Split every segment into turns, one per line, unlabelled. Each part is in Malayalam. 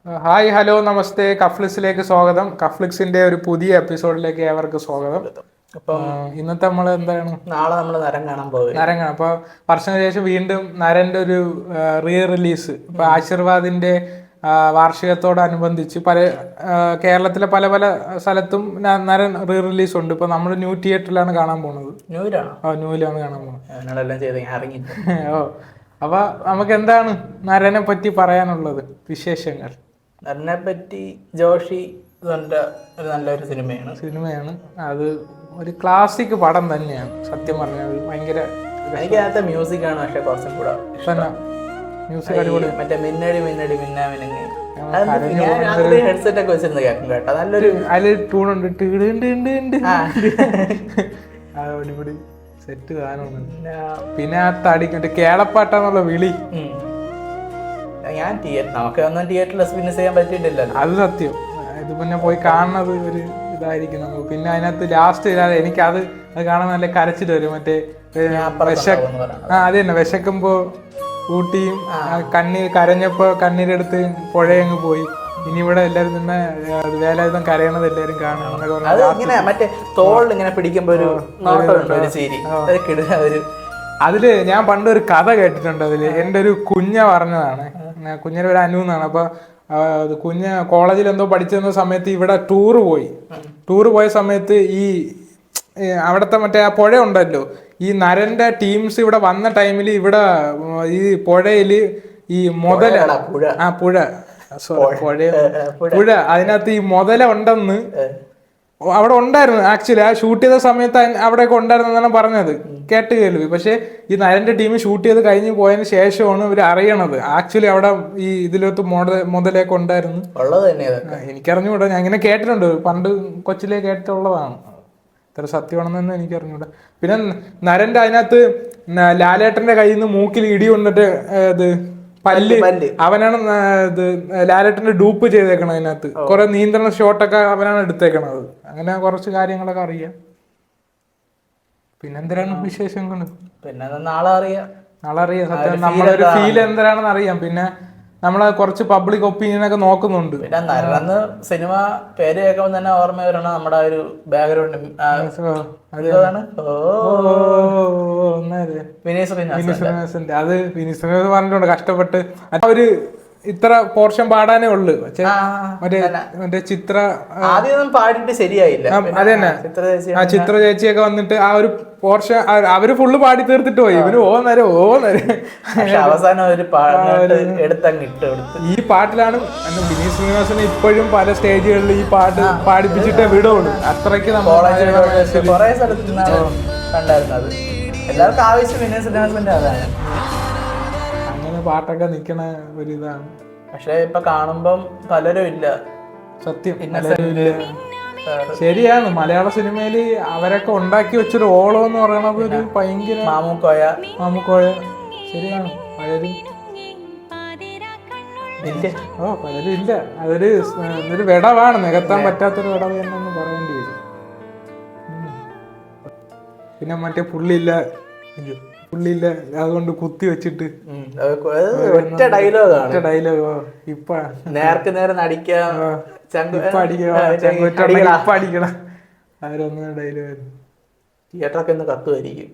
ഹായ് ഹലോ നമസ്തേ, കഫ്ലിക്സിലേക്ക് സ്വാഗതം. കഫ്ലിക്സിന്റെ ഒരു പുതിയ എപ്പിസോഡിലേക്ക് ഏവർക്ക് സ്വാഗതം.
അപ്പം
ഇന്നത്തെ നമ്മൾ എന്താണ്,
നാളെ നമ്മൾ നരം കാണാൻ പോകും.
നരം കാണാം. അപ്പൊ വർഷത്തിന് ശേഷം വീണ്ടും നരന്റെ ഒരു റീ റിലീസ്. ഇപ്പൊ ആശീർവാദിന്റെ വാർഷികത്തോടനുബന്ധിച്ച് കേരളത്തിലെ പല പല സ്ഥലത്തും നരൻ റീ റിലീസ് ഉണ്ട്. ഇപ്പൊ നമ്മൾ ന്യൂ തിയേറ്ററിലാണ് കാണാൻ പോകുന്നത്. ന്യൂവിലാണ് കാണാൻ പോകുന്നത്. ഓ, അപ്പൊ നമുക്ക് എന്താണ് നരനെ പറ്റി പറയാനുള്ളത്, വിശേഷങ്ങൾ?
നരനെ പറ്റി ജോഷി ഒരു നല്ലൊരു സിനിമയാണ്.
അത് ഒരു ക്ലാസിക് പടം തന്നെയാണ് സത്യം പറഞ്ഞാൽ. ഭയങ്കര
എനിക്കകത്തെ മ്യൂസിക് ആണ് പക്ഷെ കുറച്ചും കൂടെ
മ്യൂസിക് അടിപൊളി.
മറ്റേ മിന്നടി മിന്നടി മിന്നാമിനങ്ങി ഹെഡ്സെറ്റ് ഒക്കെ വെച്ചിരുന്ന് കേൾക്കും കേട്ടോ. നല്ലൊരു
അതിൽ ട്യൂണുണ്ട്, അടിപൊളി സെറ്റ് ഗാനമാണ്. പിന്നെ ആ തടിക്കട്ട് കേളപ്പാട്ടെന്നുള്ള വിളി,
നമുക്ക് ഒന്നും തിയേറ്ററിൽ എക്സ്പീരിയൻസ് ചെയ്യാൻ പറ്റിയിട്ടില്ല.
അത് സത്യം. ഇത് പിന്നെ പോയി കാണുന്നത് ഒരു ഇതായിരിക്കും നമുക്ക്. പിന്നെ അതിനകത്ത് ലാസ്റ്റ് എനിക്ക് അത് കാണാൻ നല്ല കരച്ചിട്ട് വരും. മറ്റേ അത് തന്നെ, വിശക്കുമ്പോ ഊട്ടിയും കരഞ്ഞപ്പോ കണ്ണീരെടുത്ത് പുഴയങ്ങ് പോയി. ഇനി ഇവിടെ എല്ലാരും തന്നെ വേലായുധം കരയണത് എല്ലാരും കാണാം.
മറ്റേ തോളിൽ ഇങ്ങനെ പിടിക്കുമ്പോ ഒരു
അതില് ഞാൻ പണ്ടൊരു കഥ കേട്ടിട്ടുണ്ട്. അതില് എൻ്റെ ഒരു കുഞ്ഞ പറഞ്ഞതാണ്. കുഞ്ഞിന്റെ ഒരു അനു എന്നാണ്. അപ്പൊ കുഞ്ഞ് കോളേജിൽ എന്തോ പഠിച്ചിരുന്ന സമയത്ത് ഇവിടെ ടൂറ് പോയ സമയത്ത് ഈ അവിടുത്തെ മറ്റേ ആ പുഴ ഉണ്ടല്ലോ, ഈ നരന്റെ ടീംസ് ഇവിടെ വന്ന ടൈമിൽ ഇവിടെ ഈ പുഴയില് ഈ പുഴ അതിനകത്ത് ഈ മുതല ഉണ്ടെന്ന് അവിടെ ഉണ്ടായിരുന്നു. ആക്ച്വലി ആ ഷൂട്ട് ചെയ്ത സമയത്ത് അവിടെയൊക്കെ ഉണ്ടായിരുന്നെന്നാണ് പറഞ്ഞത്, കേട്ട് കേൾവി. പക്ഷെ ഈ നരന്റെ ടീം ഷൂട്ട് ചെയ്ത് കഴിഞ്ഞ് പോയതിന് ശേഷമാണ് ഇവർ അറിയണത് ആക്ച്വലി അവിടെ ഈ ഇതിലൊത്ത് മുതലൊക്കെ ഉണ്ടായിരുന്നു. എനിക്കറിഞ്ഞൂടാ, ഞാൻ ഇങ്ങനെ കേട്ടിട്ടുണ്ട്, പണ്ട് കൊച്ചിലേ കേട്ടിട്ടുള്ളതാണ്. ഇത്ര സത്യമാണെന്ന് എനിക്കറിഞ്ഞൂടാ. പിന്നെ നരന്റെ അതിനകത്ത് ലാലേട്ടന്റെ കയ്യിൽ നിന്ന് മൂക്കിൽ ഇടി കൊണ്ടിട്ട് പല്ല് അവനാണ് ഇത് ലാലേട്ടന്റെ ഡൂപ്പ് ചെയ്തേക്കണത്. അതിനകത്ത് കുറെ നിയന്ത്രണ ഷോട്ടൊക്കെ അവനാണ് എടുത്തേക്കണത്. അങ്ങനെ കുറച്ച് കാര്യങ്ങളൊക്കെ അറിയാം. പിന്നെന്തിനാണ് വിശേഷങ്ങൾ?
പിന്നെ നാളെ അറിയാം
സത്യം നമ്മളൊരു ഫീൽ എന്താണെന്ന് അറിയാം. പിന്നെ നമ്മളെ കുറച്ച് പബ്ലിക് ഒപ്പീനിയൻ ഒക്കെ നോക്കുന്നുണ്ട്.
പിന്നെ നരന്ന് സിനിമ പേര് കേൾക്കുമ്പോൾ തന്നെ ഓർമ്മ വരണം നമ്മുടെ ഒരു ബാക്ക്ഗ്രൗണ്ട്.
അത് വിനീത് പറഞ്ഞിട്ടുണ്ട് കഷ്ടപ്പെട്ട്. ഒരു ഇത്ര പോർഷൻ പാടാനേ ഉള്ളു. മറ്റേ ചിത്ര
ആദ്യം പാടിയിട്ട് ശരിയായില്ല.
അത് തന്നെ, ആ ചിത്ര ചേച്ചിയൊക്കെ വന്നിട്ട് ആ ഒരു പോർഷൻ അവര് ഫുള്ള് പാടി തീർത്തിട്ട് പോയി. ഇവര്
അവസാനം
ഈ പാട്ടിലാണ് വിനീത് ശ്രീനിവാസന് ഇപ്പോഴും പല സ്റ്റേജുകളിൽ ഈ പാട്ട് പാടിപ്പിച്ചിട്ടേ വിടുള്ളൂ. അത്രയ്ക്ക്
കുറെ സ്ഥലത്ത് കണ്ടായിരുന്നത്. എല്ലാവർക്കും ആവശ്യം വിനീത് ശ്രീനിവാസന്റെ അതാണ്.
പാട്ടൊക്കെ നിക്കണ ഒരിതാണ്.
പക്ഷെ ഇപ്പൊ കാണുമ്പം പലരും ഇല്ല.
സത്യം, ശരിയാണ്. മലയാള സിനിമയില് അവരൊക്കെ ഉണ്ടാക്കി വെച്ചൊരു ഓളം എന്ന് പറയണത് ഒരു ഭയങ്കര മാമുക്കോയ. ശരിയാണ്, പലരും ഇല്ല. അതൊരു വിടവാണ്, നികത്താൻ പറ്റാത്തൊരു വിടവ് എന്നൊന്ന് പറയേണ്ടി വരും. പിന്നെ മറ്റേ പുള്ളിയില്ല, അതുകൊണ്ട് കുത്തി വെച്ചിട്ട്
ഒറ്റ ഡയലോഗ്
ഇപ്പൊ
നേർക്ക് നേരെ നടിക്കാം
ഡയലോഗ്
തിയേറ്ററൊക്കെ ഒന്ന് കത്തുമായിരിക്കും.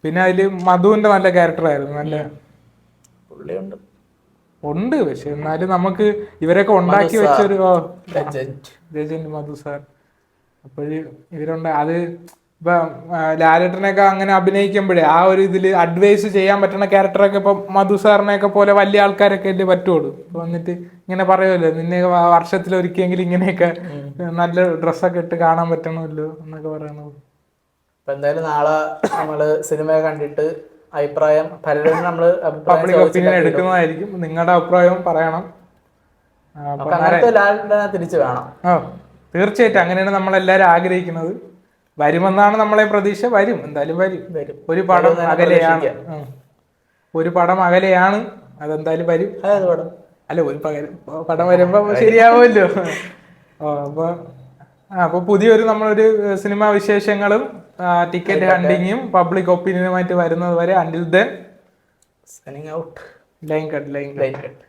പിന്നെ അതില് മധുവിന്റെ നല്ല ക്യാരക്ടറായിരുന്നു. നല്ല ഉണ്ട്. പക്ഷെ എന്നാലും നമുക്ക് ഇവരൊക്കെ ഉണ്ടാക്കി വെച്ചൊരു ലെജൻഡ് മധു സാർ. അപ്പോഴ് ഇവരുണ്ട്. അത് ഇപ്പൊ ലാലേട്ടനൊക്കെ അങ്ങനെ അഭിനയിക്കുമ്പോഴേ ആ ഒരു ഇതില് അഡ്വൈസ് ചെയ്യാൻ പറ്റുന്ന ക്യാരക്ടറൊക്കെ ഇപ്പൊ മധു സാറിനെയൊക്കെ പോലെ വലിയ ആൾക്കാരൊക്കെ അല്ലേ പറ്റുള്ളൂ. വന്നിട്ട് ഇങ്ങനെ പറയുമല്ലോ, നിന്നെ വർഷത്തിലൊരിക്കലെങ്കിലും ഇങ്ങനെയൊക്കെ നല്ല ഡ്രസ്സൊക്കെ ഇട്ട് കാണാൻ പറ്റണമല്ലോ എന്നൊക്കെ പറയണത്.
അപ്പൊ എന്തായാലും നാളെ നമ്മള് സിനിമ കണ്ടിട്ട് അഭിപ്രായം പലരും നമ്മള്
പബ്ലിക് ഒപ്പീനിയൻ എടുക്കുന്നതായിരിക്കും. നിങ്ങളുടെ അഭിപ്രായവും പറയണം.
തിരിച്ചു വേണം.
തീർച്ചയായിട്ടും അങ്ങനെയാണ് നമ്മളെല്ലാരും ആഗ്രഹിക്കുന്നത്. വരുമെന്നാണ് നമ്മളെ പ്രതീക്ഷ. എന്തായാലും വരും. ഒരു പടം അകലെയാണ്, അതെന്തായാലും വരും. അല്ല, ഒരു പടം വരുമ്പോ ശരിയാവുമല്ലോ. അപ്പൊ പുതിയൊരു നമ്മളൊരു സിനിമാ വിശേഷങ്ങളും ടിക്കറ്റ് ഹണ്ടിങ്ങും പബ്ലിക് ഒപ്പീനിയനുമായിട്ട് വരുന്നത് വരെ until then
signing out.
Line cut.